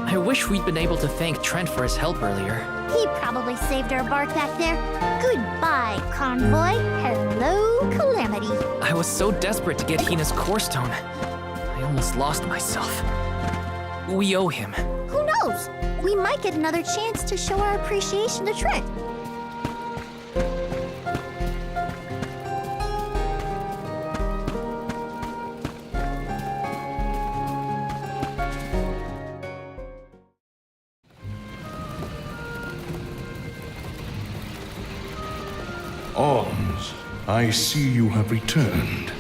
I wish we'd been able to thank Trent for his help earlier. He probably saved our bark back there. Goodbye, Convoy. Hello, Calamity. I was so desperate to get Hina's core stone. I almost lost myself. We owe him. Who knows? We might get another chance to show our appreciation to Trent. Alms, I see you have returned.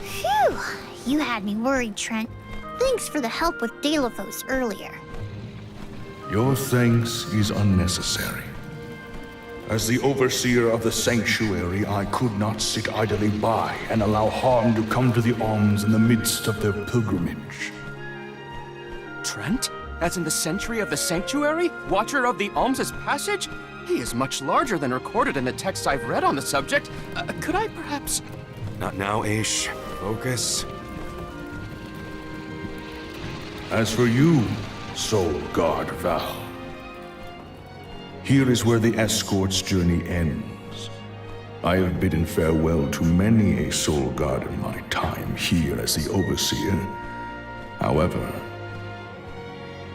Phew! You had me worried, Trent. Thanks for the help with Deilophos earlier. Your thanks is unnecessary. As the overseer of the sanctuary, I could not sit idly by and allow harm to come to the Alms in the midst of their pilgrimage. Trent? As in the Sentry of the Sanctuary? Watcher of the Alms' Passage? He is much larger than recorded in the texts I've read on the subject. Could I perhaps... Not now, Aish. Focus. As for you, Soul Guard Val, here is where the escort's journey ends. I have bidden farewell to many a Soul Guard in my time here as the Overseer. However,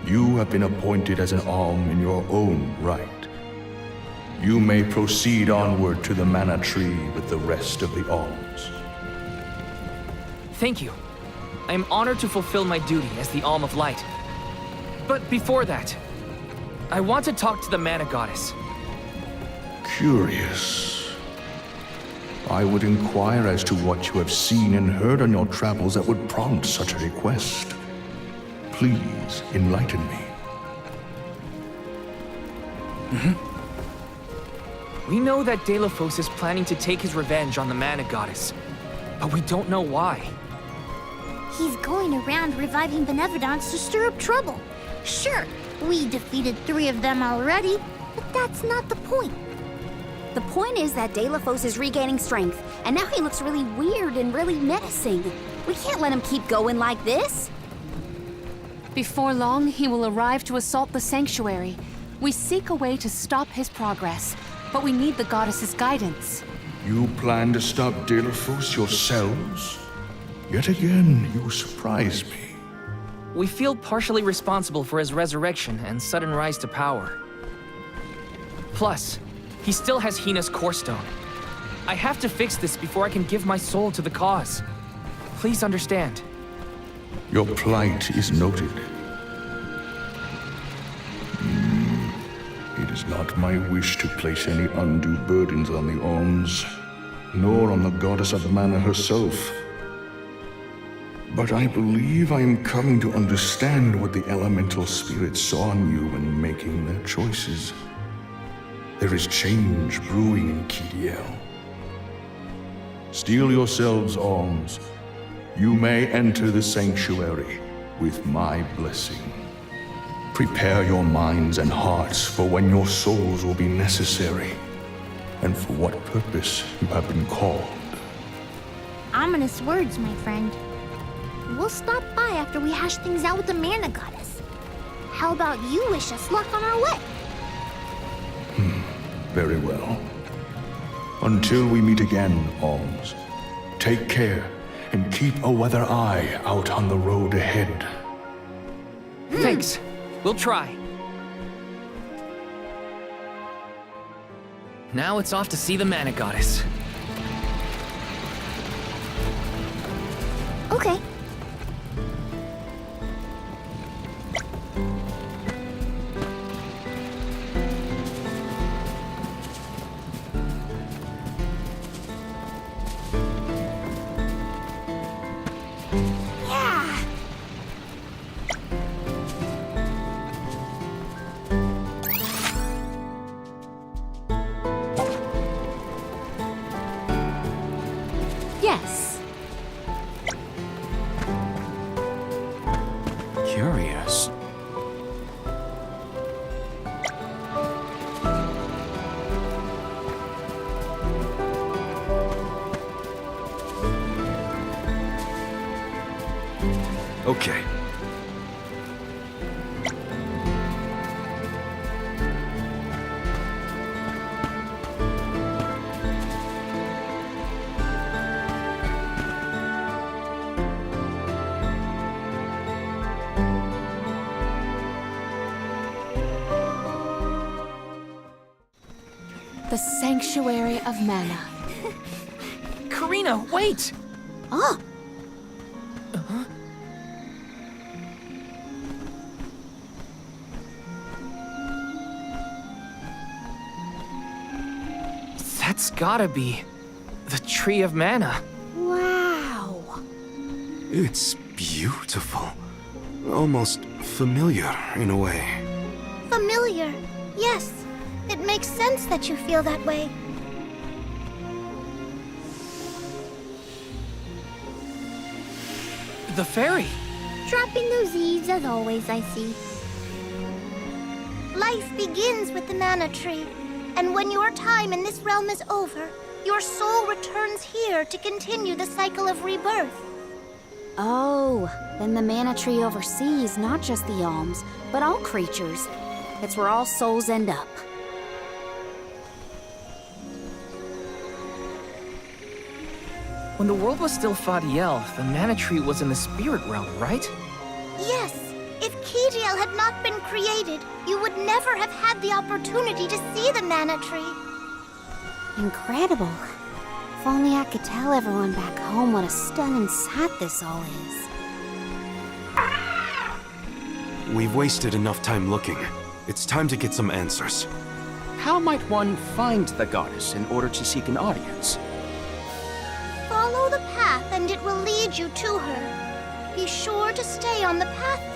you have been appointed as an Alm in your own right. You may proceed onward to the Mana Tree with the rest of the Alms. Thank you. I am honored to fulfill my duty as the Alm of Light. But before that, I want to talk to the Mana Goddess. Curious. I would inquire as to what you have seen and heard on your travels that would prompt such a request. Please, enlighten me. We know that Deilophos is planning to take his revenge on the Mana Goddess, but we don't know why. He's going around reviving Benevodons to stir up trouble. Sure, we defeated 3 of them already, but that's not the point. The point is that Deilophos is regaining strength, and now he looks really weird and really menacing. We can't let him keep going like this. Before long, he will arrive to assault the sanctuary. We seek a way to stop his progress, but we need the goddess's guidance. You plan to stop Deilophos yourselves? Yet again, you surprise me. We feel partially responsible for his resurrection and sudden rise to power. Plus, he still has Hina's core stone. I have to fix this before I can give my soul to the cause. Please understand. Your plight is noted. It is not my wish to place any undue burdens on the Alms, nor on the goddess of mana herself. But I believe I am coming to understand what the elemental spirits saw in you when making their choices. There is change brewing in Kidiel. Steel yourselves, Alms. You may enter the sanctuary with my blessing. Prepare your minds and hearts for when your souls will be necessary, and for what purpose you have been called. Ominous words, my friend. We'll stop by after we hash things out with the Mana Goddess. How about you wish us luck on our way? Very well. Until we meet again, Alms, take care and keep a weather eye out on the road ahead. Thanks. We'll try. Now it's off to see the Mana Goddess. Okay. Yeah. Yes. Curious. Okay. The Sanctuary of Mana. Karina, wait! Oh, That's gotta be the Tree of Mana. wow. It's beautiful. Almost familiar in a way. Familiar. Yes. It makes sense that you feel that way. The fairy. Dropping those eaves as always, I see. Life begins with the mana tree, and when your time in this realm is over, your soul returns here to continue the cycle of rebirth. Oh, then the mana tree oversees not just the Alms, but all creatures. It's where all souls end up. When the world was still Fadiel, the Mana Tree was in the spirit realm, right? Yes, if Kediel had not been created, you would never have had the opportunity to see the mana tree. Incredible. If only I could tell everyone back home what a stunning sight this all is. We've wasted enough time looking. It's time to get some answers. How might one find the goddess in order to seek an audience? Follow the path and it will lead you to her. Be sure to stay on the path, though.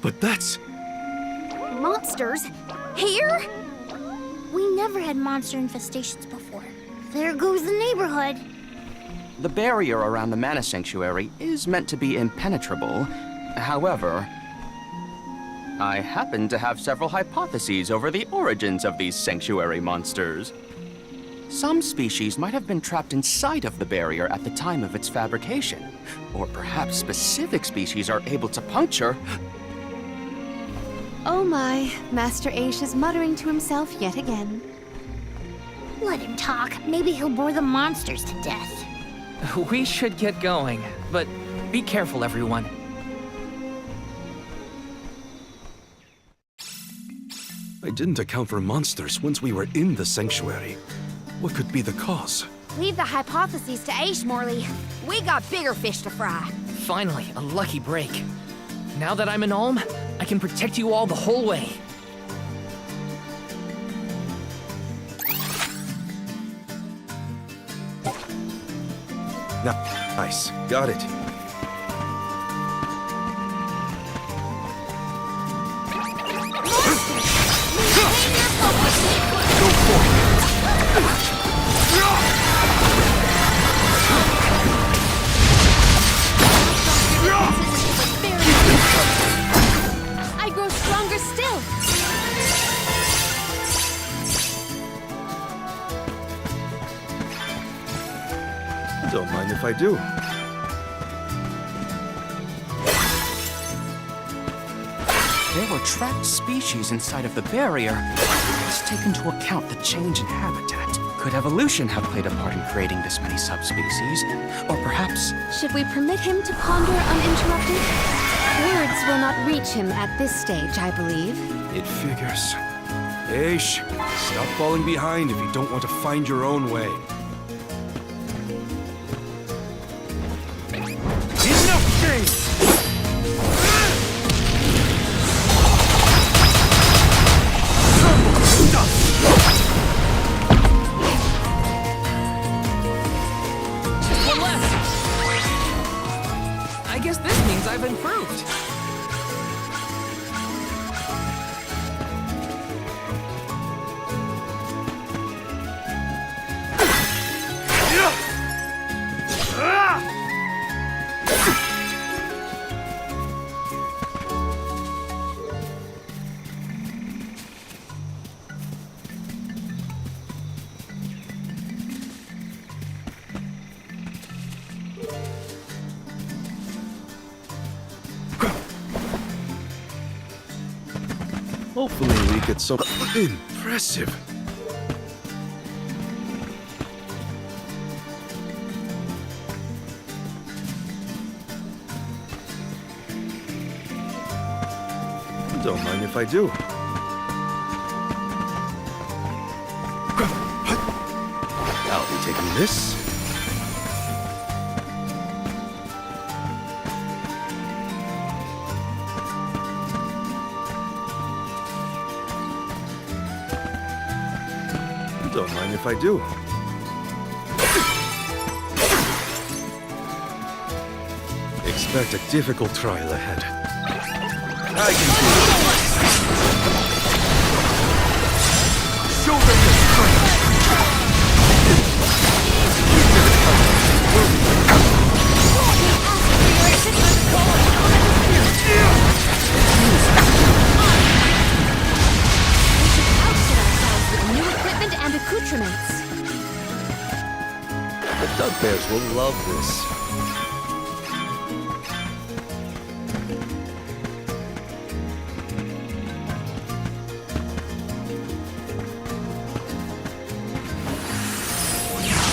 But that's... Monsters? Here? We never had monster infestations before. There goes the neighborhood. The barrier around the Mana Sanctuary is meant to be impenetrable. However, I happen to have several hypotheses over the origins of these sanctuary monsters. Some species might have been trapped inside of the barrier at the time of its fabrication. Or perhaps specific species are able to puncture... Oh my, Master Aish is muttering to himself yet again. Let him talk. Maybe he'll bore the monsters to death. We should get going, but be careful, everyone. I didn't account for monsters once we were in the sanctuary. What could be the cause? Leave the hypotheses to Aish, Morley. We got bigger fish to fry. Finally, a lucky break. Now that I'm an Alm, I can protect you all the whole way. Nice. Got it. I grow stronger still. Don't mind if I do. There were trapped species inside of the barrier. Let's take into account the change in habitat. Could evolution have played a part in creating this many subspecies? Or perhaps... Should we permit him to ponder uninterrupted? Words will not reach him at this stage, I believe. It figures. Aish, stop falling behind if you don't want to find your own way. Enough games! One less. I guess this means I've improved. Hopefully we get some... Impressive! Don't mind if I do. I'll be taking this. Don't mind if I do. Expect a difficult trial ahead. I can do it. Show them your strength. New equipment and accoutrements. The Dug Bears will love this.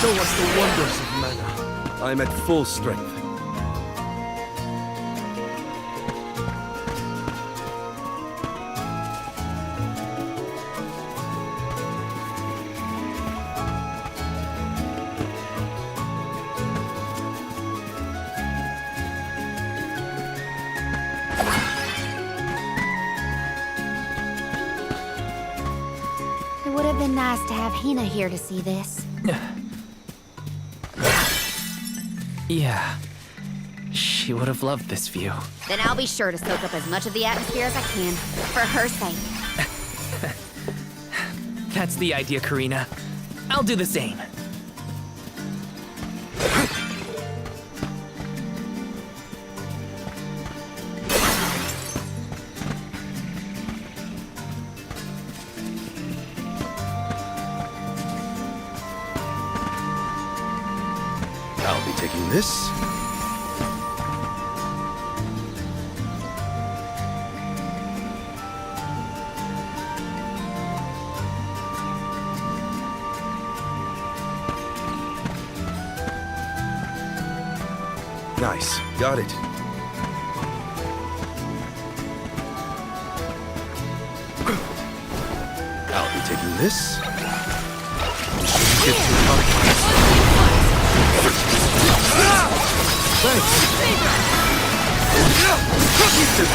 Show us the wonders of mana. I'm at full strength. It would have been nice to have Hina here to see this. Yeah. She would have loved this view. Then I'll be sure to soak up as much of the atmosphere as I can, for her sake. That's the idea, Karina. I'll do the same. I'll be taking this. Nice. Got it. I'll be taking this. Shouldn't get too comfortable. Thanks. Keep this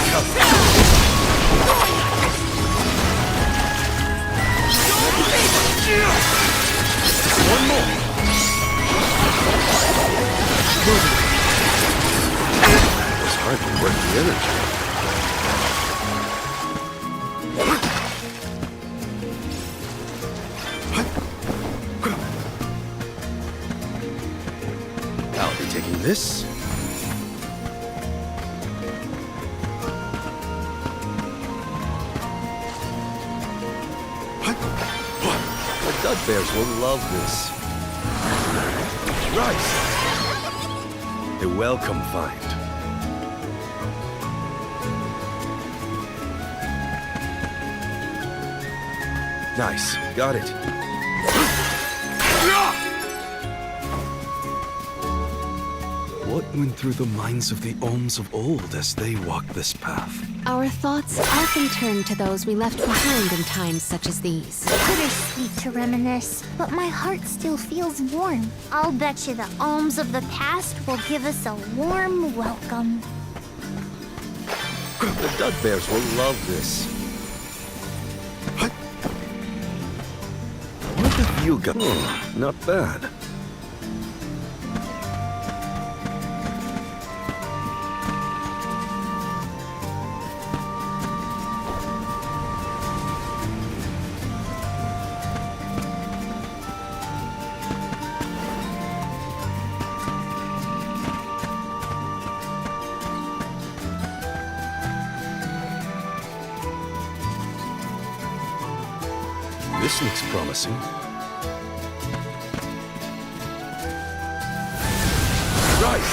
One more. It's hardly worth the energy. I'll be taking this. The Dug Bears will love this. Right. A welcome find. Nice. Got it. What went through the minds of the Ohms of old as they walked this path? Our thoughts often turn to those we left behind in times such as these. Bittersweet to reminisce, but my heart still feels warm. I'll bet you the Ohms of the past will give us a warm welcome. The Dug Bears will love this. What have you got? Oh, not bad. This looks promising. Right!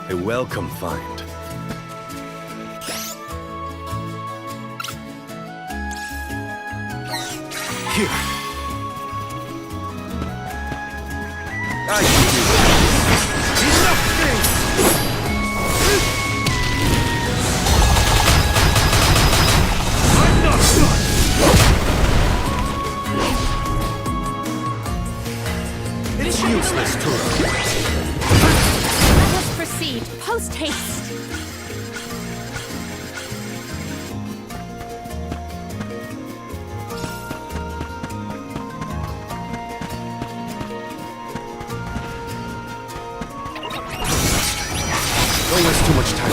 A welcome find. Here. I can do it. Enough I'm not done. It is useless to Let us proceed, post haste. Don't waste too much time.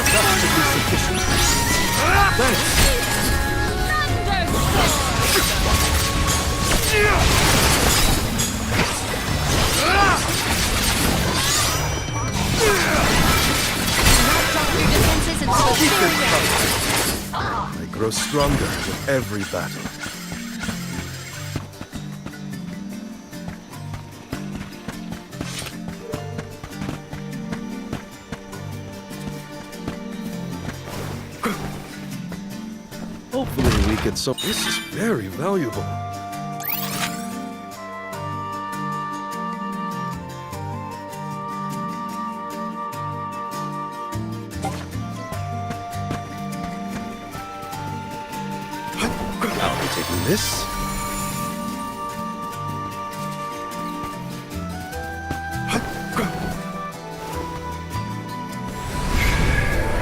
That should be sufficient. Thanks. Keep it coming. I grow stronger with every battle. Hopefully we can This is very valuable. I'll be taking this.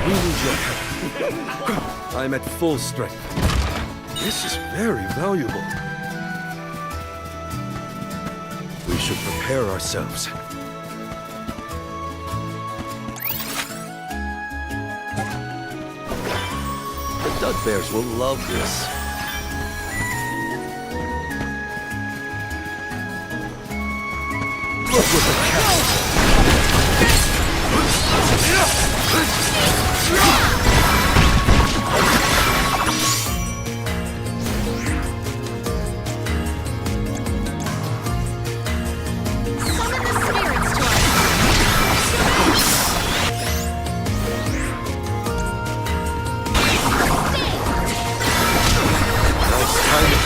We need your help. I'm at full strength. This is very valuable. We should prepare ourselves. The Dud Bears will love this. Look with the cat. Summon the spirits to us. Nice timing.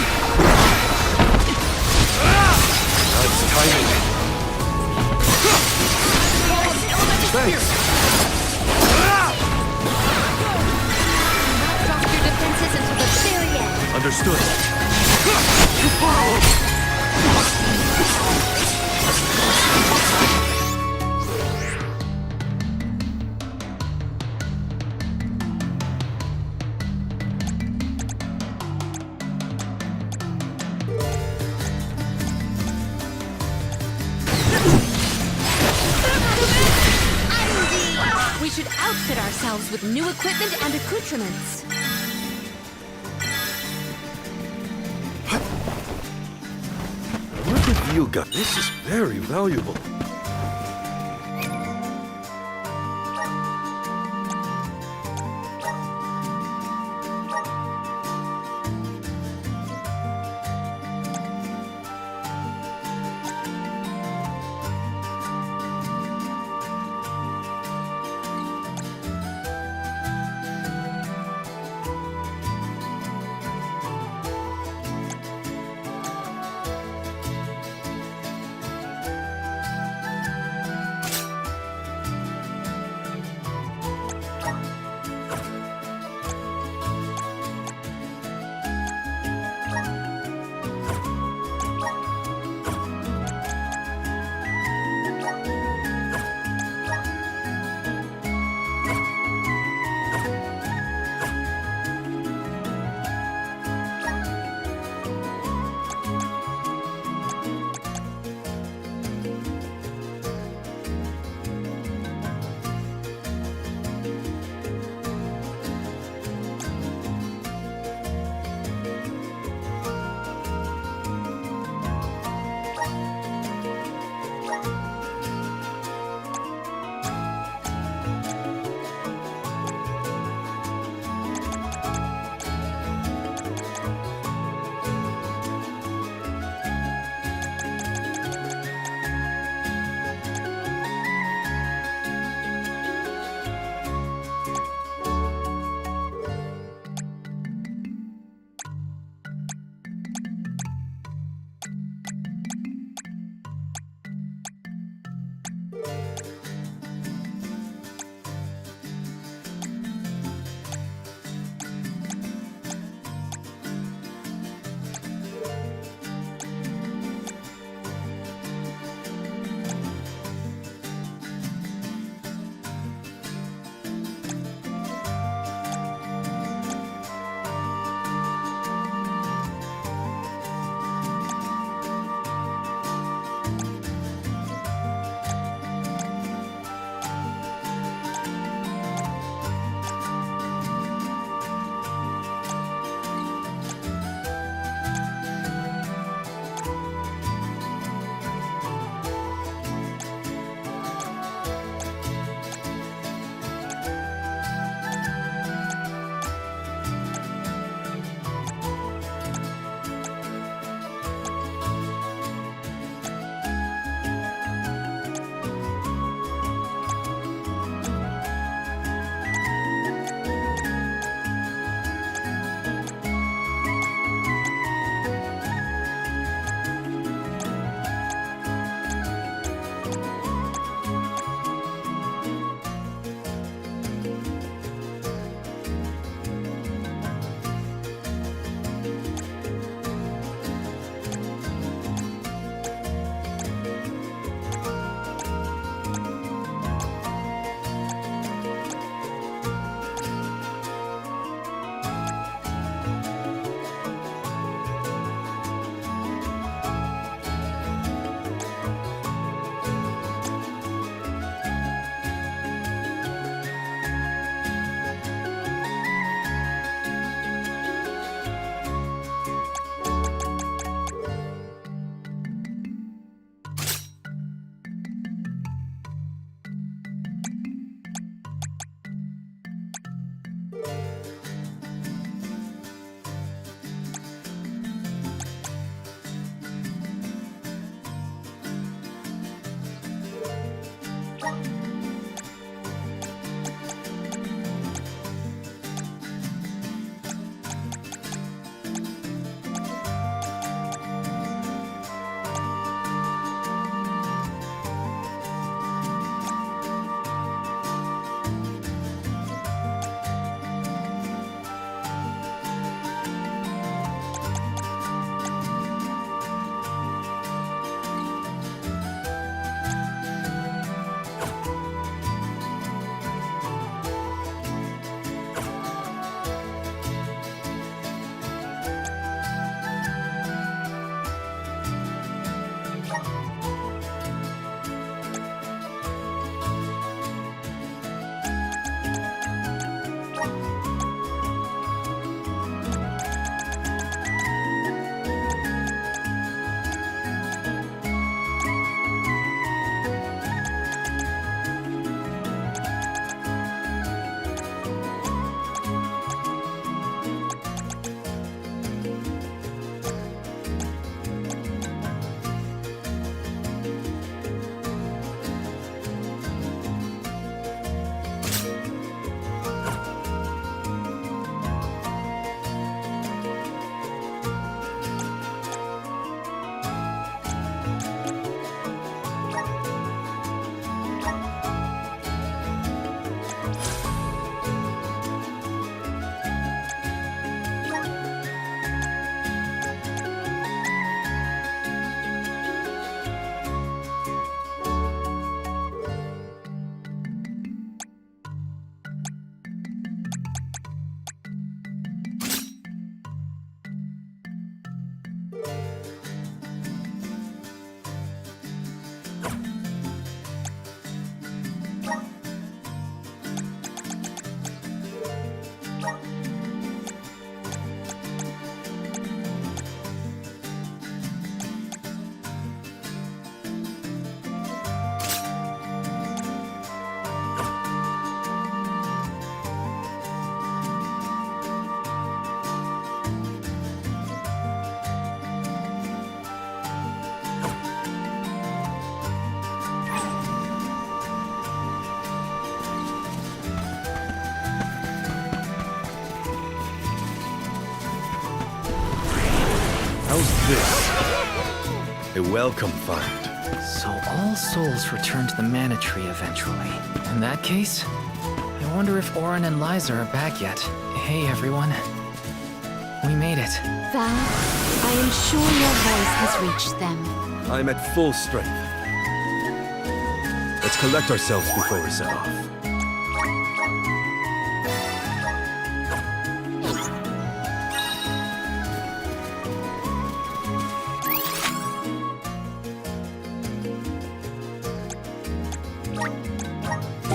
Nice timing. Thanks. Drop your defenses until the very end. Understood. We should outfit ourselves with new equipment and accoutrements. What have you got? This is very valuable. How's this? A welcome find. So all souls return to the mana tree eventually. In that case, I wonder if Orin and Liza are back yet. Hey everyone. We made it. Val, I am sure your voice has reached them. I'm at full strength. Let's collect ourselves before we set off.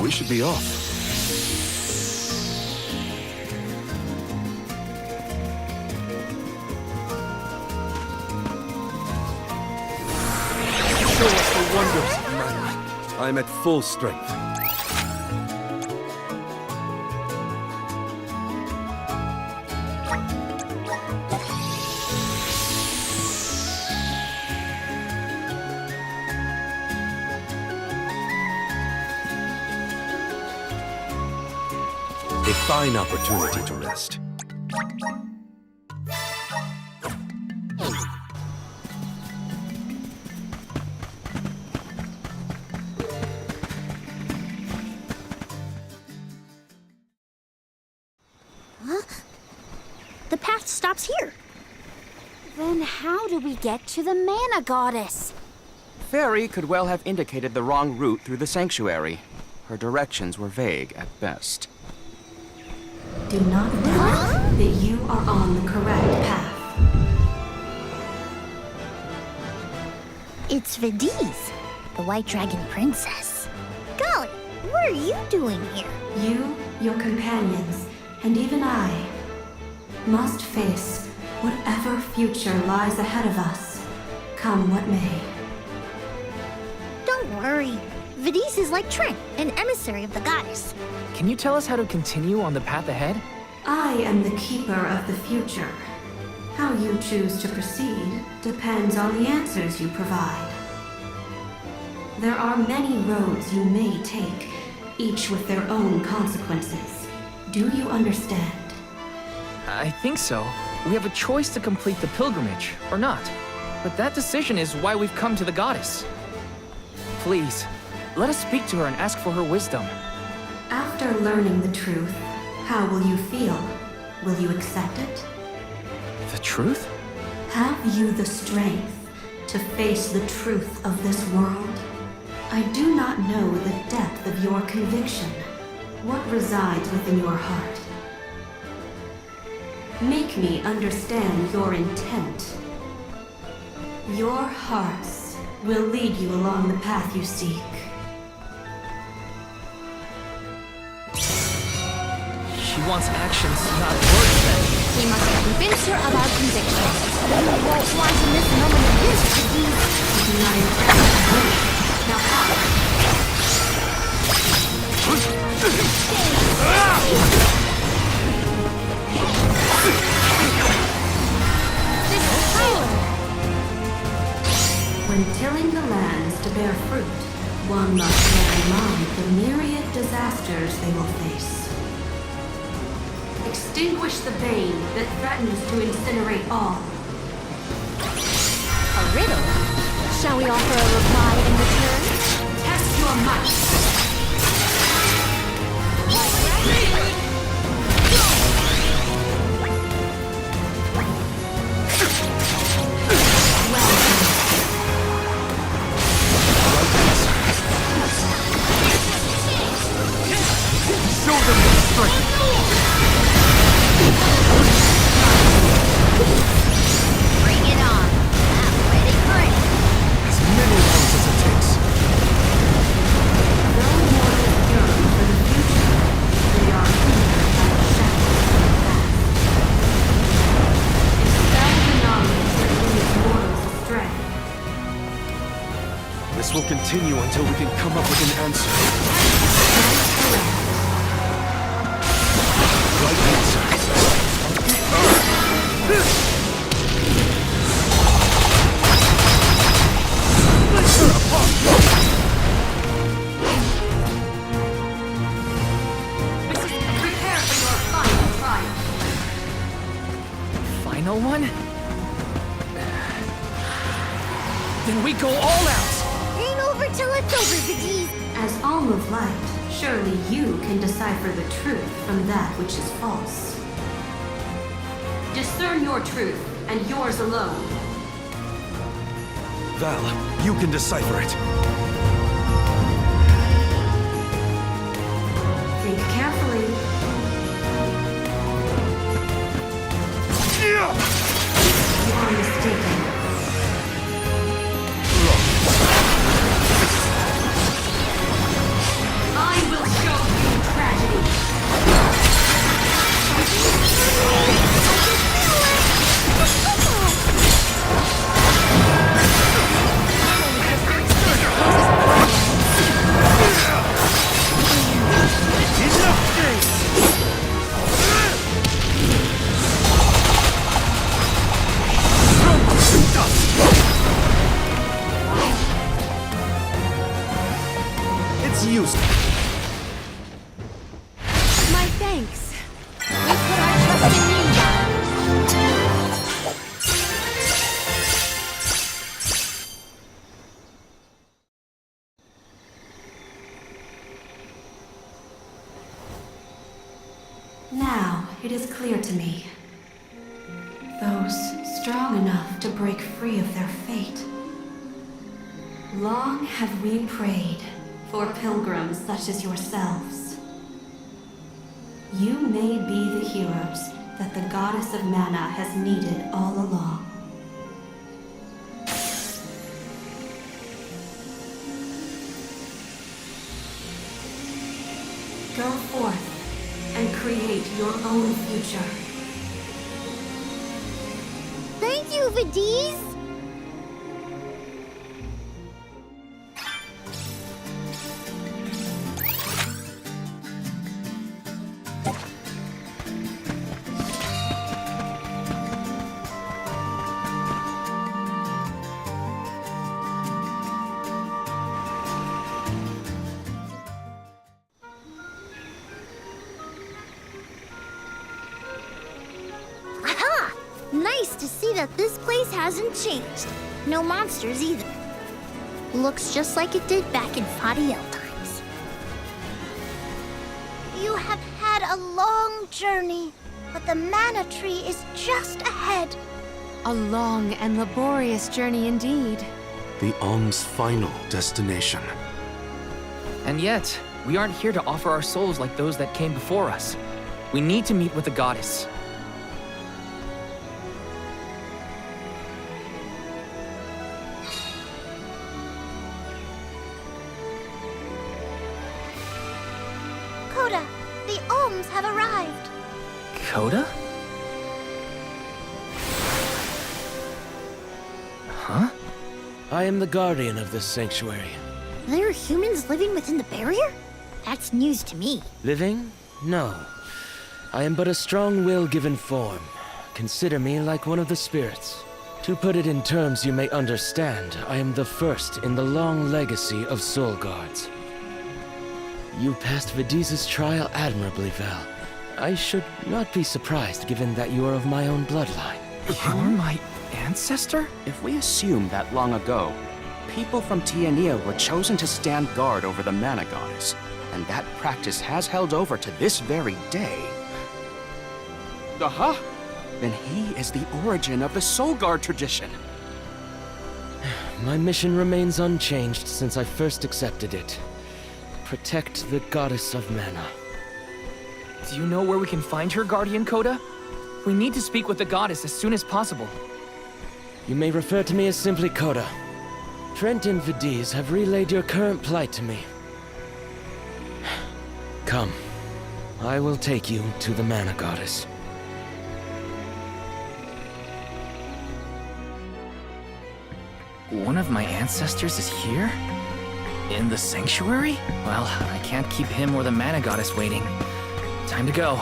We should be off. Show us the wonders of mana. I'm at full strength. A fine opportunity to rest. The path stops here. Then how do we get to the mana goddess? Fairy could well have indicated the wrong route through the sanctuary. Her directions were vague at best. Do not doubt that you are on the correct path. It's Vidiz, the White Dragon Princess. Golly, what are you doing here? You, your companions, and even I must face whatever future lies ahead of us, come what may. Don't worry. Vidiz is like Trent, an emissary of the goddess. Can you tell us how to continue on the path ahead? I am the keeper of the future. How you choose to proceed depends on the answers you provide. There are many roads you may take, each with their own consequences. Do you understand? I think so. We have a choice to complete the pilgrimage, or not. But that decision is why we've come to the goddess. Please, let us speak to her and ask for her wisdom. After learning the truth, how will you feel? Will you accept it? The truth? Have you the strength to face the truth of this world? I do not know the depth of your conviction, what resides within your heart. Make me understand your intent. Your hearts will lead you along the path you seek. She wants actions, not words then. We must convince her of our convictions. We won't want to miss a moment of this, Vidiz. I do not intend to win. Now how? This is power. When tilling the lands to bear fruit, one must bear in mind the myriad disasters they will face. Extinguish the bane that threatens to incinerate all. A riddle? Shall we offer a reply in return? Test your might! Show them your strength! Bring it on. I'm ready for it. As many rounds as it takes. Though mortals yearn for the future, they are hindered by the shadows of the past. Expel the knowledge that leads mortals astray. This will continue until we can come up with an answer. Right answer. Prepare for your final trial. Final one? Then we go all out! Ain't over till it's over, Veggies. As Alm of Light, surely you can decipher the truth from that which is false. Discern your truth, and yours alone. Val, you can decipher it. Think carefully. You are mistaken. I will show you tragedy. It's useless. My thanks. We put our trust in you, Now it is clear to me. Those strong enough to break free of their fate. Long have we prayed for pilgrims such as yourselves. You may be the heroes that the goddess of mana has needed all along. Go forth and create your own future. Thank you, Veggies. Aha! Nice to see that this place hasn't changed. No monsters either. Looks just like it did back in Fadiel times. You have had a long journey, but the mana tree is just ahead. A long and laborious journey indeed. The Alm's final destination. And yet, we aren't here to offer our souls like those that came before us. We need to meet with the goddess. Coda, the Alms have arrived. Coda? Huh? I am the guardian of this sanctuary. There are humans living within the barrier? That's news to me. Living? No. I am but a strong will given form. Consider me like one of the spirits. To put it in terms you may understand, I am the first in the long legacy of soul guards. You passed Vadiza's trial admirably, Val. I should not be surprised given that you are of my own bloodline. You're my ancestor? If we assume that long ago, people from Tiania were chosen to stand guard over the mana goddess, and that practice has held over to this very day. Aha! Then he is the origin of the Soul Guard tradition. My mission remains unchanged since I first accepted it. Protect the goddess of mana. Do you know where we can find her, Guardian Coda? We need to speak with the goddess as soon as possible. You may refer to me as simply Coda. Trent and Vadiz have relayed your current plight to me. Come. I will take you to the mana goddess. One of my ancestors is here? In the sanctuary? Well, I can't keep him or the mana goddess waiting. Time to go.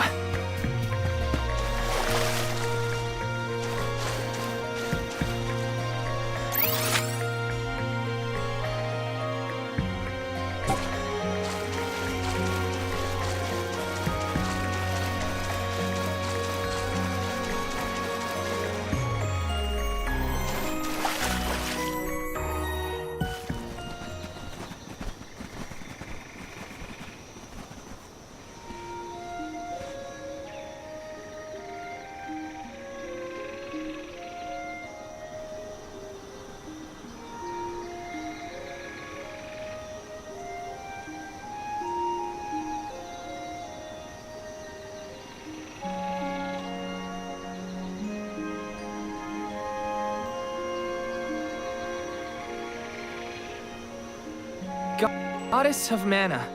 Goddess of Mana.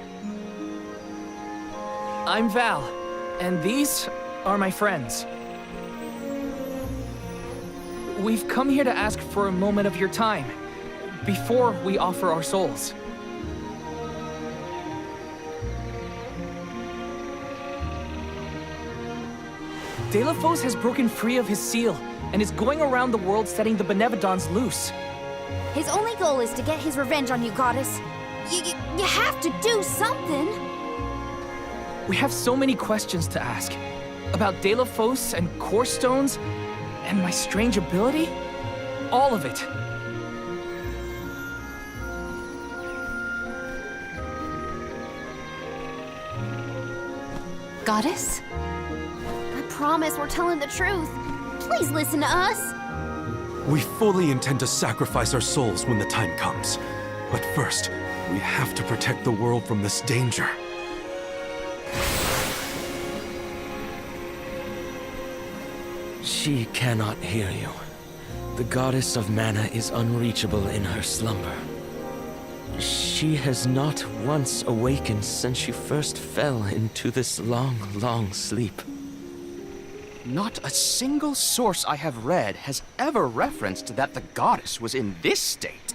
I'm Val, and these are my friends. We've come here to ask for a moment of your time, before we offer our souls. Delafos has broken free of his seal, and is going around the world setting the Benevodons loose. His only goal is to get his revenge on you, Goddess. You have to do something! We have so many questions to ask. About Delafos and Core Stones, and my strange ability. All of it. Goddess? I promise we're telling the truth. Please listen to us. We fully intend to sacrifice our souls when the time comes. But first, we have to protect the world from this danger. She cannot hear you. The Goddess of Mana is unreachable in her slumber. She has not once awakened since she first fell into this long, long sleep. Not a single source I have read has ever referenced that the goddess was in this state.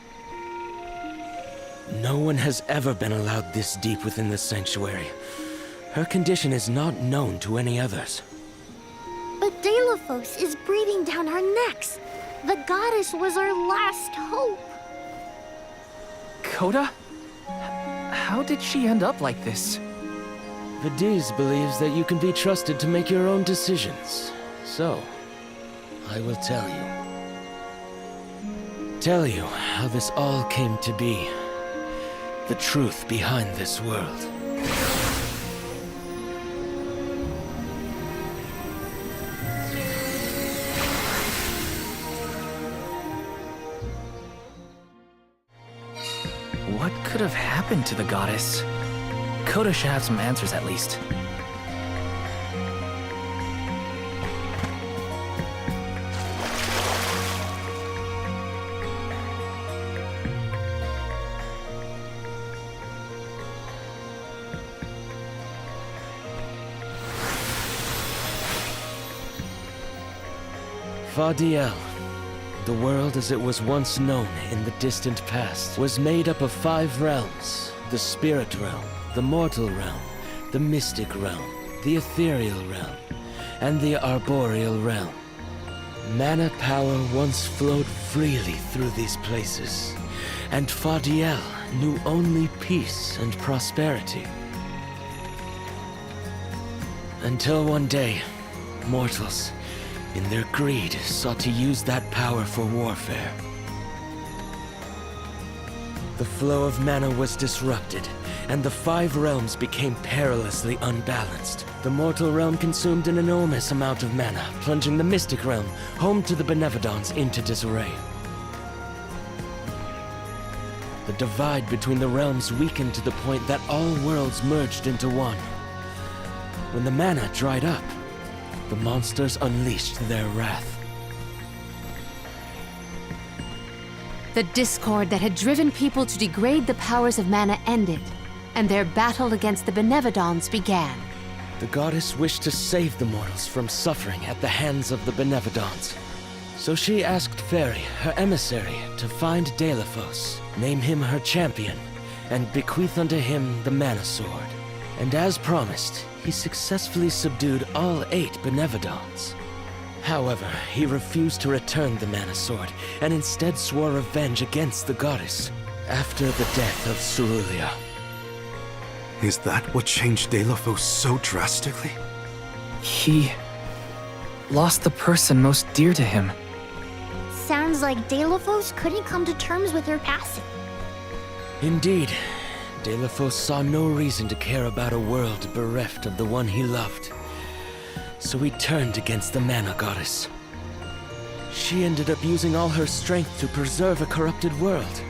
No one has ever been allowed this deep within the sanctuary. Her condition is not known to any others. But Delafos is breathing down our necks. The goddess was our last hope. Coda? How did she end up like this? Vidiz believes that you can be trusted to make your own decisions. So, I will tell you. Tell you how this all came to be. The truth behind this world. What could have happened to the goddess? Coda should have some answers at least. Fadiel, the world as it was once known in the distant past, was made up of 5 realms: the spirit realm, the mortal realm, the mystic realm, the ethereal realm, and the arboreal realm. Mana power once flowed freely through these places, and Fadiel knew only peace and prosperity. Until one day, mortals, in their greed, sought to use that power for warfare. The flow of mana was disrupted, and the 5 realms became perilously unbalanced. The mortal realm consumed an enormous amount of mana, plunging the mystic realm, home to the Benevodons, into disarray. The divide between the realms weakened to the point that all worlds merged into one. When the mana dried up, the monsters unleashed their wrath. The discord that had driven people to degrade the powers of mana ended, and their battle against the Benevodons began. The goddess wished to save the mortals from suffering at the hands of the Benevodons. So she asked Fairy, her emissary, to find Delafos, name him her champion, and bequeath unto him the Mana Sword. And as promised, he successfully subdued all 8 Benevodons. However, he refused to return the Mana Sword, and instead swore revenge against the goddess, after the death of Cerulia. Is that what changed Delafos so drastically? He lost the person most dear to him. Sounds like Delafos couldn't come to terms with her passing. Indeed, Delafos saw no reason to care about a world bereft of the one he loved. So he turned against the Mana Goddess. She ended up using all her strength to preserve a corrupted world.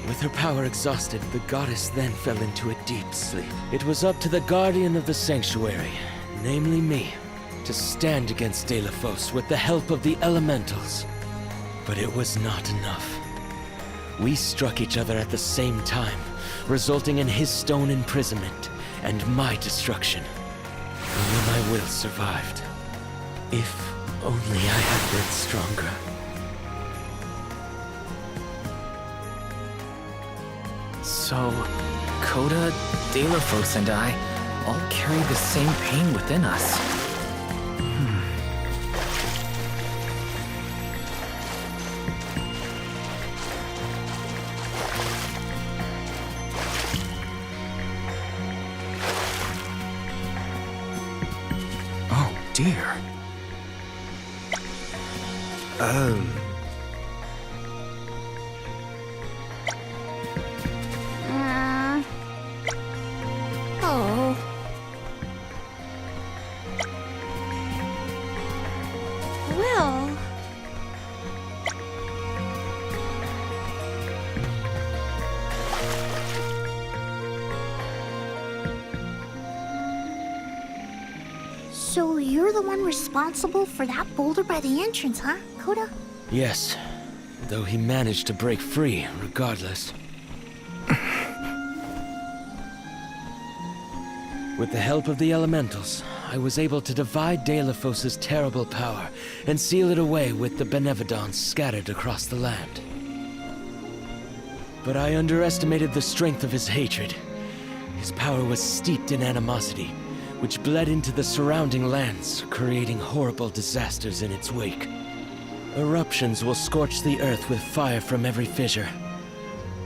With her power exhausted, the goddess then fell into a deep sleep. It was up to the Guardian of the Sanctuary, namely me, to stand against Delafos with the help of the Elementals. But it was not enough. We struck each other at the same time, resulting in his stone imprisonment and my destruction. Only my will survived. If only I had been stronger. So, Coda, Delafos, and I all carry the same pain within us. Oh, dear. Oh. Well. So you're the one responsible for that boulder by the entrance, huh, Coda? Yes, though he managed to break free regardless. With the help of the elementals, I was able to divide Delafos' terrible power and seal it away with the Benevodons scattered across the land. But I underestimated the strength of his hatred. His power was steeped in animosity, which bled into the surrounding lands, creating horrible disasters in its wake. Eruptions will scorch the earth with fire from every fissure.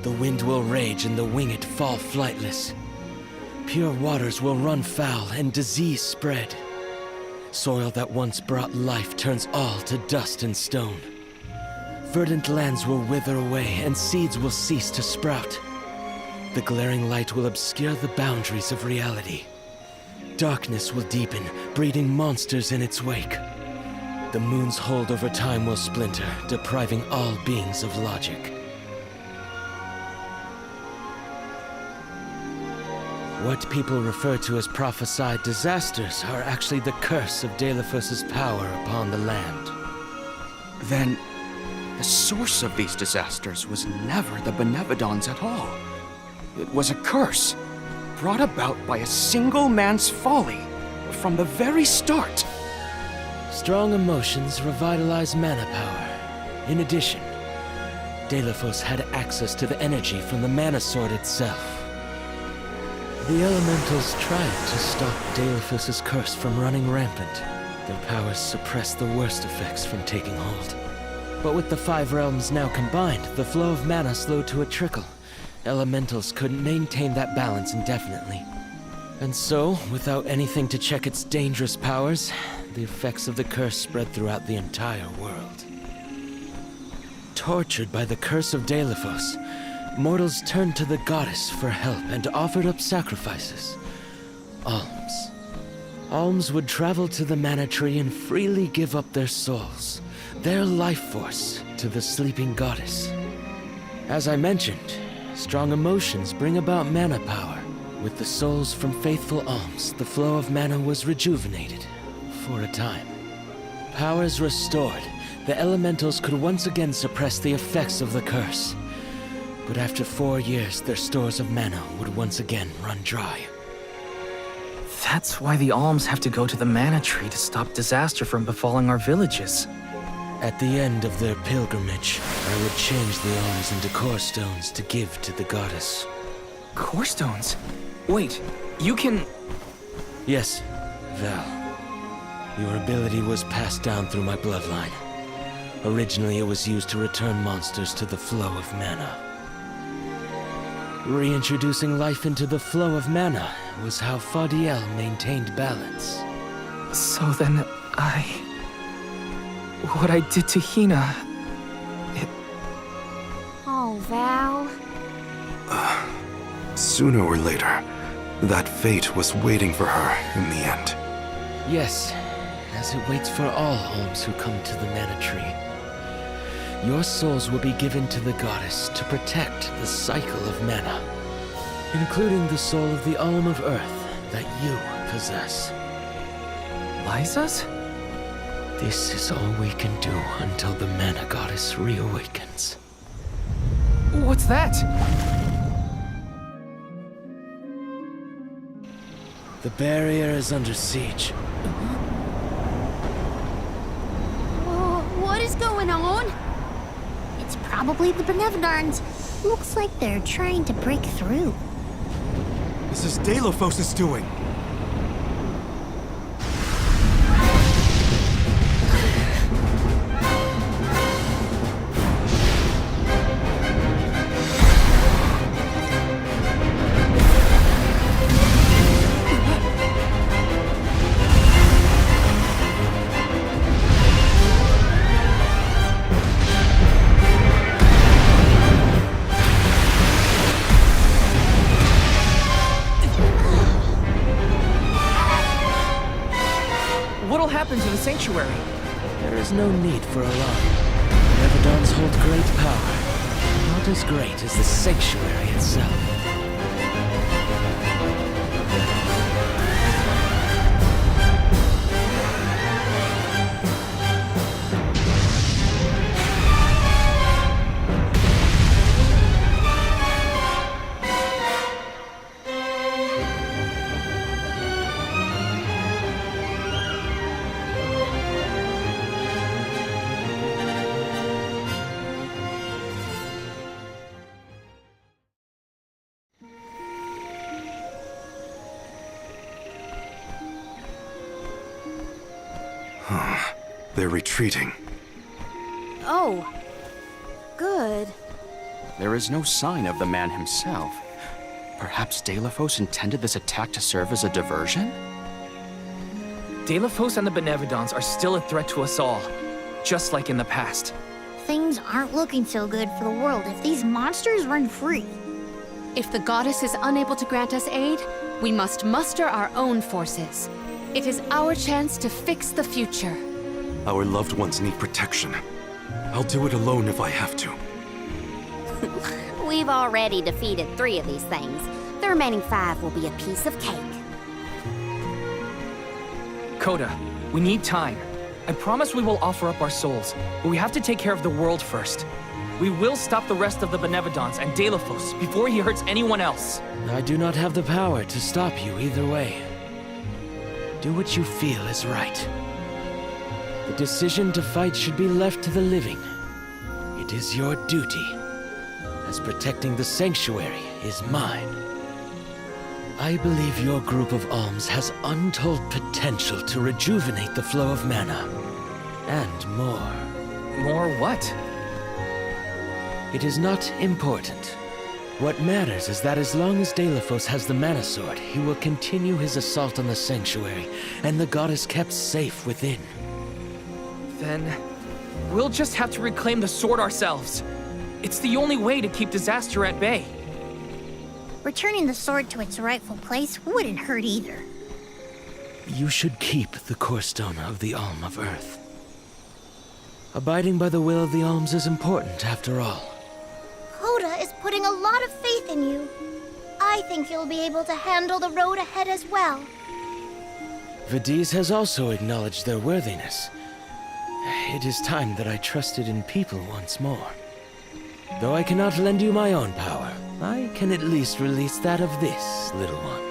The wind will rage and the winged fall flightless. Pure waters will run foul and disease spread. Soil that once brought life turns all to dust and stone. Verdant lands will wither away and seeds will cease to sprout. The glaring light will obscure the boundaries of reality. Darkness will deepen, breeding monsters in its wake. The moon's hold over time will splinter, depriving all beings of logic. What people refer to as prophesied disasters are actually the curse of Delafos' power upon the land. Then, the source of these disasters was never the Benevodons at all. It was a curse, brought about by a single man's folly, from the very start. Strong emotions revitalize mana power. In addition, Delafos had access to the energy from the mana sword itself. The elementals tried to stop Delafos' curse from running rampant. Their powers suppressed the worst effects from taking hold. But with the 5 realms now combined, the flow of mana slowed to a trickle. Elementals couldn't maintain that balance indefinitely. And so, without anything to check its dangerous powers, the effects of the curse spread throughout the entire world. Tortured by the curse of Delafos, mortals turned to the goddess for help and offered up sacrifices. Alms. Alms would travel to the mana tree and freely give up their souls, their life force, to the sleeping goddess. As I mentioned, strong emotions bring about mana power. With the souls from faithful alms, the flow of mana was rejuvenated, for a time. Powers restored, the elementals could once again suppress the effects of the curse. But after 4 years, their stores of mana would once again run dry. That's why the alms have to go to the mana tree to stop disaster from befalling our villages. At the end of their pilgrimage, I would change the alms into core stones to give to the goddess. Core stones? Wait, you can... Yes, Val. Your ability was passed down through my bloodline. Originally, it was used to return monsters to the flow of mana. Reintroducing life into the flow of mana was how Faudiel maintained balance. So then, what I did to Hina... Oh, Val. Sooner or later, that fate was waiting for her in the end. Yes, as it waits for all alms who come to the mana tree. Your souls will be given to the goddess to protect the cycle of mana, including the soul of the Alm of Earth that you possess. Liza's? This is all we can do until the mana goddess reawakens. What's that? The barrier is under siege. What is going on? It's probably the Benevodons. Looks like they're trying to break through. This is Delphos' doing. What'll happen to the sanctuary? There is no need for alarm. Benevodons hold great power. Not as great as the sanctuary itself. They're retreating. Oh. Good. There is no sign of the man himself. Perhaps Delphos intended this attack to serve as a diversion? Delphos and the Benevodons are still a threat to us all, just like in the past. Things aren't looking so good for the world if these monsters run free. If the goddess is unable to grant us aid, we must muster our own forces. It is our chance to fix the future. Our loved ones need protection. I'll do it alone if I have to. We've already defeated 3 of these things. The remaining 5 will be a piece of cake. Coda, we need time. I promise we will offer up our souls, but we have to take care of the world first. We will stop the rest of the Benevodons and Delphos before he hurts anyone else. I do not have the power to stop you either way. Do what you feel is right. The decision to fight should be left to the living. It is your duty, as protecting the sanctuary is mine. I believe your group of alms has untold potential to rejuvenate the flow of mana. And more. More what? It is not important. What matters is that as long as Delphos has the Mana Sword, he will continue his assault on the sanctuary, and the goddess kept safe within. Then we'll just have to reclaim the sword ourselves. It's the only way to keep disaster at bay. Returning the sword to its rightful place wouldn't hurt either. You should keep the core stone of the Alm of Earth. Abiding by the will of the alms is important, after all. Coda is putting a lot of faith in you. I think you'll be able to handle the road ahead as well. Vidiz has also acknowledged their worthiness. It is time that I trusted in people once more. Though I cannot lend you my own power, I can at least release that of this little one.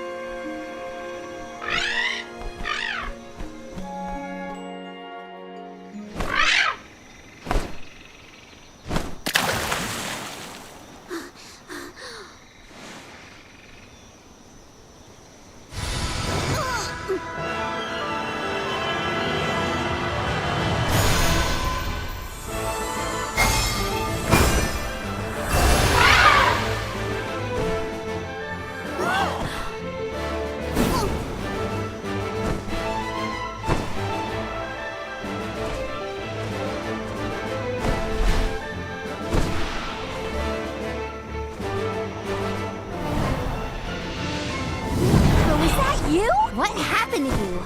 What happened to you?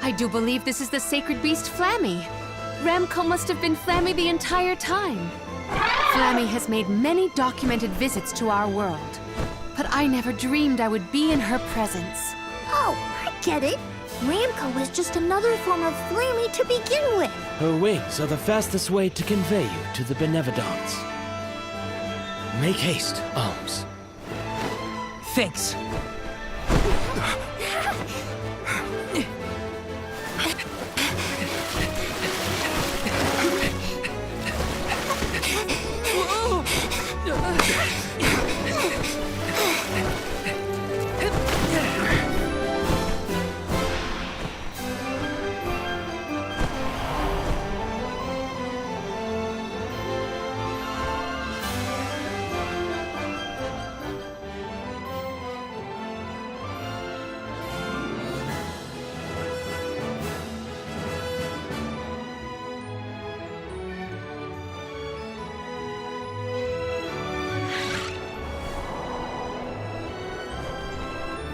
I do believe this is the sacred beast Flammy. Ramco must have been Flammy the entire time. Flammy has made many documented visits to our world, but I never dreamed I would be in her presence. Oh, I get it. Ramco was just another form of Flammy to begin with. Her wings are the fastest way to convey you to the Benevodons. Make haste, Alms. Thanks.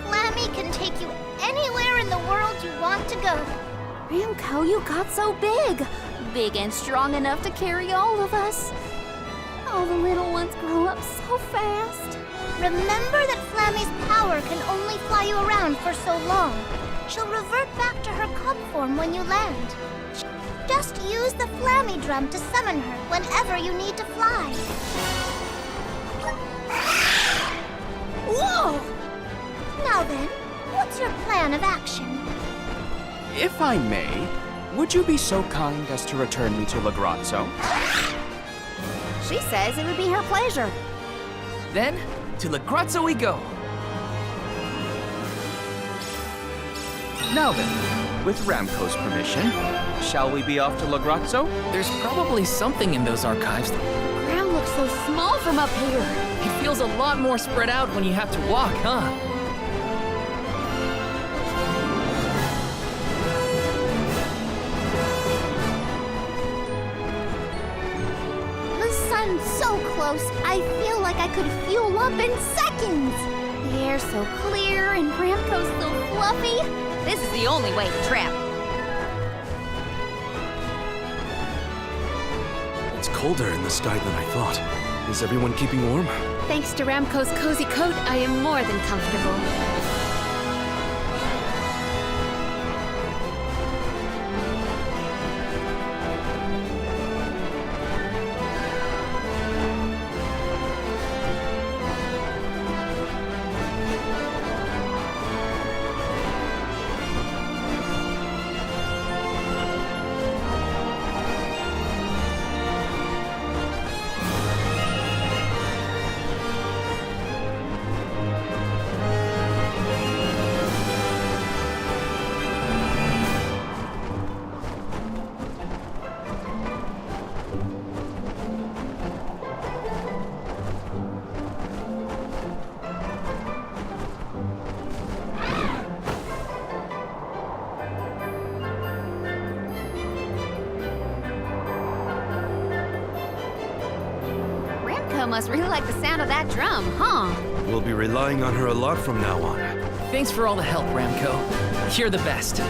Flammy can take you anywhere in the world you want to go. Ramco, you got so big. Big and strong enough to carry all of us. All the little ones grow up so fast. Remember that Flammy's power can only fly you around for so long. She'll revert back to her cub form when you land. Just use the Flammy drum to summon her whenever you need to fly. Whoa! Now then, what's your plan of action? If I may, would you be so kind as to return me to Lagrazzo? She says it would be her pleasure. Then, to Lagrazzo we go. Now then, with Ramco's permission, shall we be off to Lagrazzo? There's probably something in those archives. The ground looks so small from up here. It feels a lot more spread out when you have to walk, huh? The sun's so close, I feel like I could fuel up in seconds. The air's so clear and Ramco's so fluffy. This is the only way to travel. It's colder in the sky than I thought. Is everyone keeping warm? Thanks to Ramco's cozy coat, I am more than comfortable. Ramco must really like the sound of that drum, huh? We'll be relying on her a lot from now on. Thanks for all the help, Ramco. You're the best.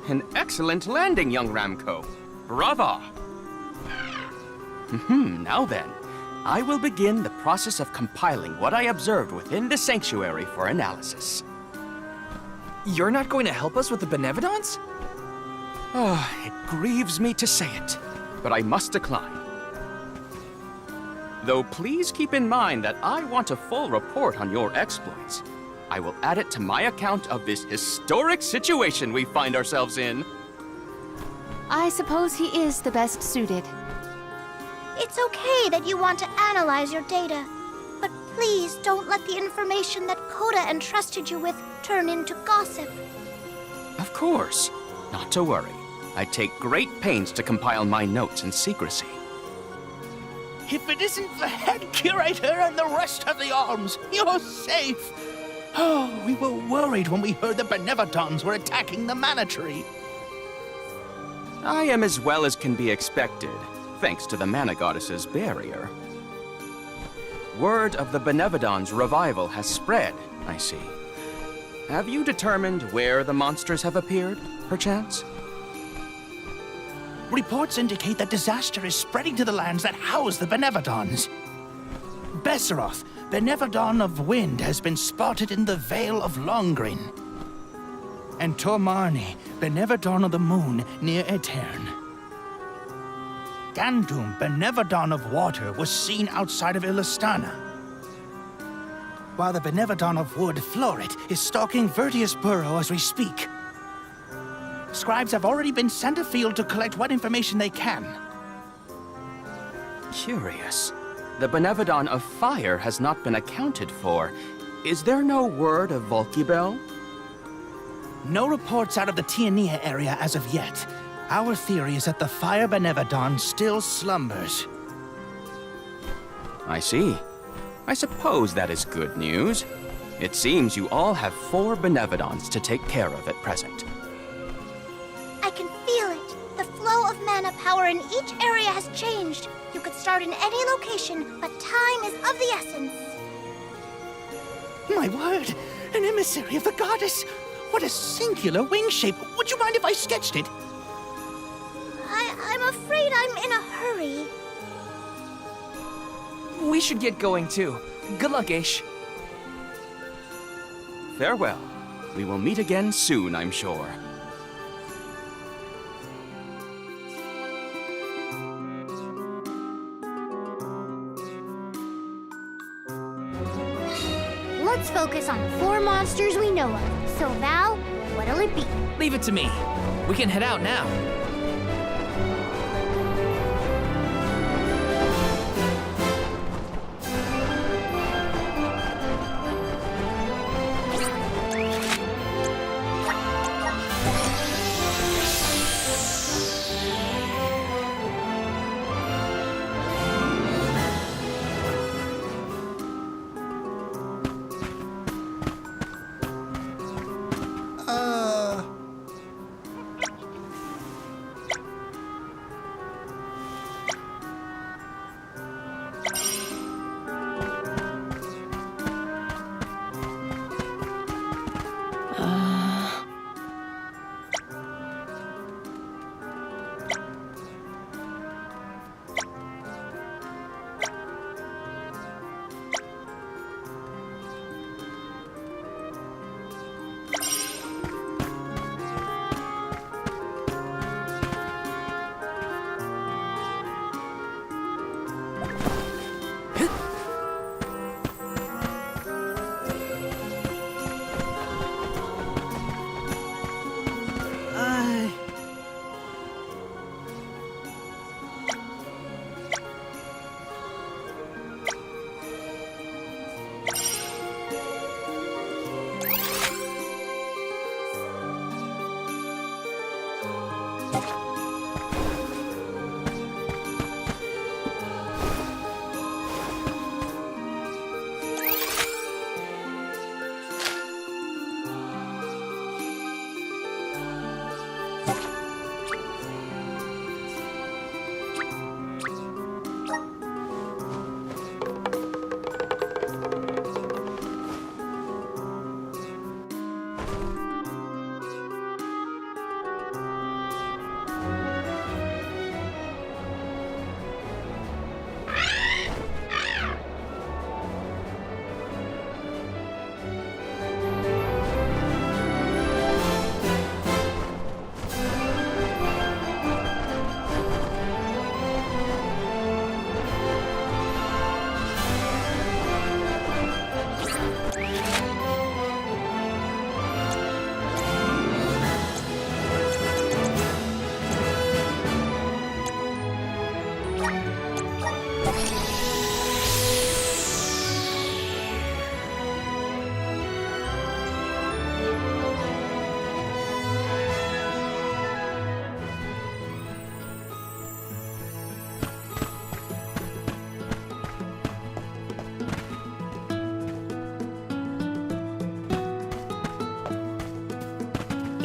An excellent landing, young Ramco. Brava! Now then, I will begin the process of compiling what I observed within the sanctuary for analysis. You're not going to help us with the Benevodons? Oh, it grieves me to say it, but I must decline. Though please keep in mind that I want a full report on your exploits. I will add it to my account of this historic situation we find ourselves in. I suppose he is the best suited. It's okay that you want to analyze your data, but please don't let the information that Coda entrusted you with turn into gossip. Of course. Not to worry. I take great pains to compile my notes in secrecy. If it isn't the head curator and the rest of the alms, you're safe. Oh, we were worried when we heard the Benevodons were attacking the Mana Tree. I am as well as can be expected, thanks to the Mana Goddess's barrier. Word of the Benevodons' revival has spread, I see. Have you determined where the monsters have appeared, perchance? Reports indicate that disaster is spreading to the lands that house the Benevodons. Besseroth, Benevodon of Wind, has been spotted in the Vale of Longrin. And Tormarni, Benevodon of the Moon, near Aetern. Gandum, Benevodon of Water, was seen outside of Illustana. While the Benevodon of Wood, Florit, is stalking Vertius Burrow as we speak. Scribes have already been sent afield to collect what information they can. Curious. The Benevodon of Fire has not been accounted for. Is there no word of Volkibel? No reports out of the Tiania area as of yet. Our theory is that the Fire Benevodon still slumbers. I see. I suppose that is good news. It seems you all have 4 Benevodons to take care of at present. I can feel it. The flow of mana power in each area has changed. You could start in any location, but time is of the essence. My word! An emissary of the goddess! What a singular wing shape! Would you mind if I sketched it? I'm afraid I'm in a hurry. We should get going too. Good luck, Aish. Farewell. We will meet again soon, I'm sure. Let's focus on the 4 monsters we know of. So, Val, what'll it be? Leave it to me. We can head out now.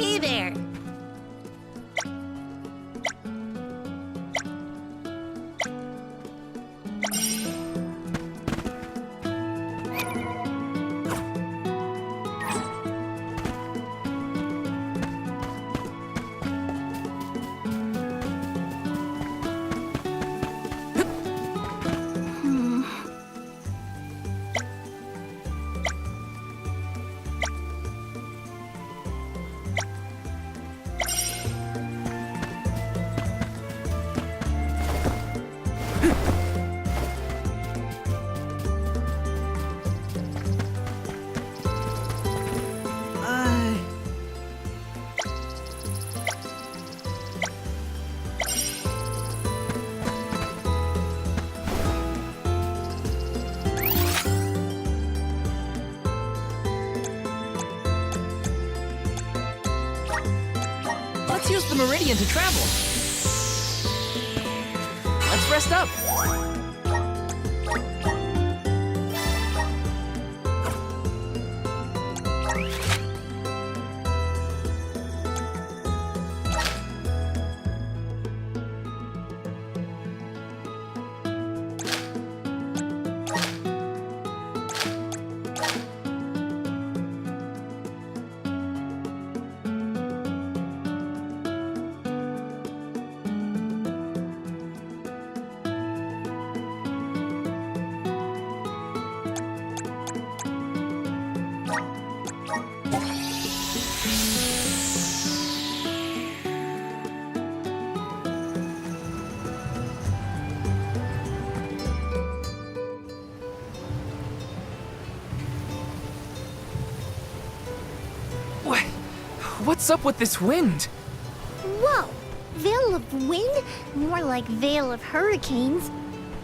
Hey there. Let's use the Meridian to travel. Let's rest up. What's up with this wind? Whoa! Veil of wind? More like veil of hurricanes.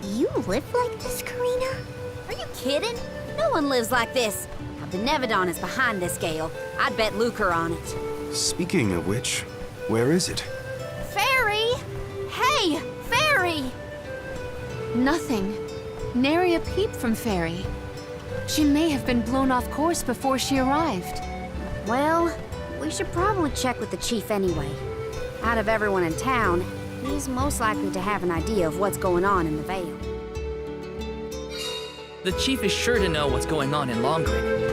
You live like this, Karina? Are you kidding? No one lives like this. The Benevodon is behind this gale. I'd bet lucre on it. Speaking of which, where is it? Fairy! Hey, Fairy! Nothing. Nary a peep from Fairy. She may have been blown off course before she arrived. Well, we should probably check with the chief anyway. Out of everyone in town, he's most likely to have an idea of what's going on in the Vale. The chief is sure to know what's going on in Longgreen.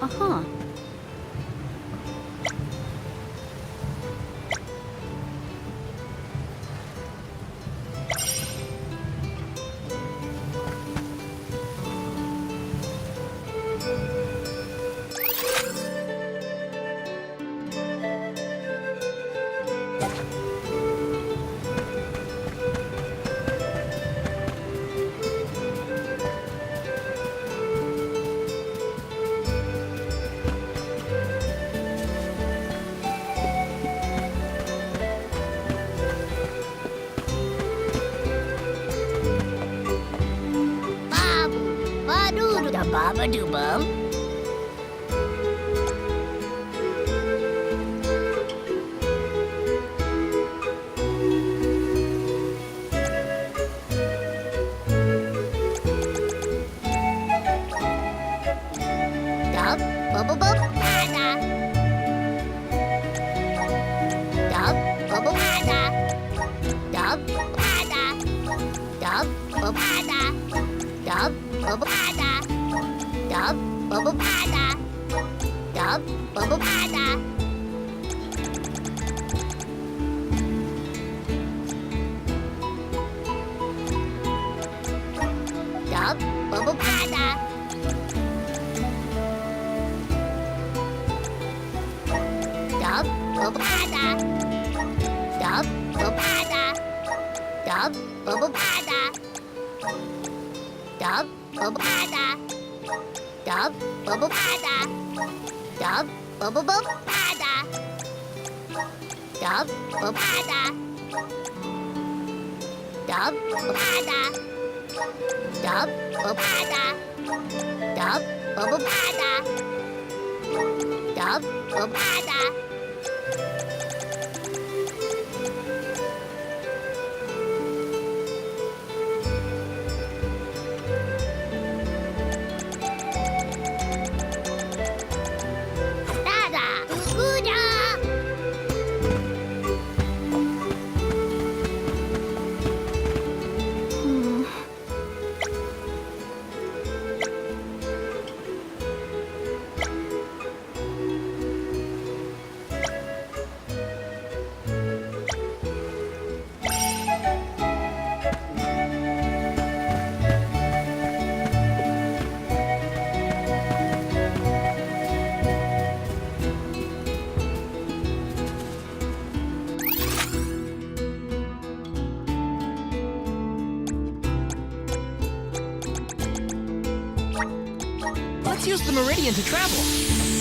Uh-huh. Baba-doo-bum. Dub, bubble bub, nada. Dub, bubble nada. Dub, nada. Dub, bubble nada. Dub, bubble nada. Dub, bubble nada. Dub, bubble nada. Dub, Let's use the Meridian to travel.